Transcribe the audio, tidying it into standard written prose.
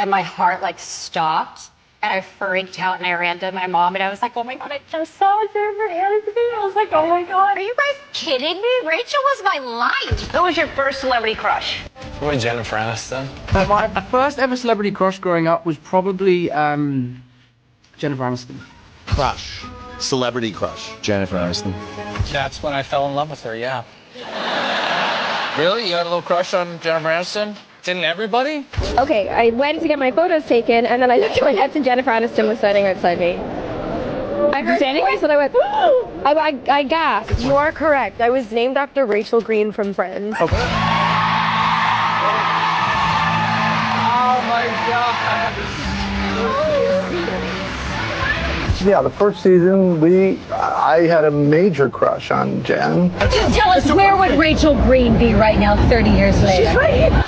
and my heart like stopped. And I freaked out and I ran to my mom and I was like, oh my God, I just saw Jennifer Aniston. I was like, oh my God. Are you guys kidding me? Rachel was my life. Who was your first celebrity crush? Probably Jennifer Aniston. My first ever celebrity crush growing up was probably Jennifer Aniston. Crush. Celebrity crush. Jennifer Aniston. That's when I fell in love with her, yeah. Really? You got a little crush on Jennifer Aniston? Didn't everybody? Okay, I went to get my photos taken, and then I looked at my ex, and Jennifer Aniston was standing right beside me. I was standing right, so I went, I gasped. You are correct. I was named after Rachel Green from Friends. Okay. Oh my God. Yeah, the first season, I had a major crush on Jen. Just tell us, where would Rachel Green be right now, 30 years later? She's right here.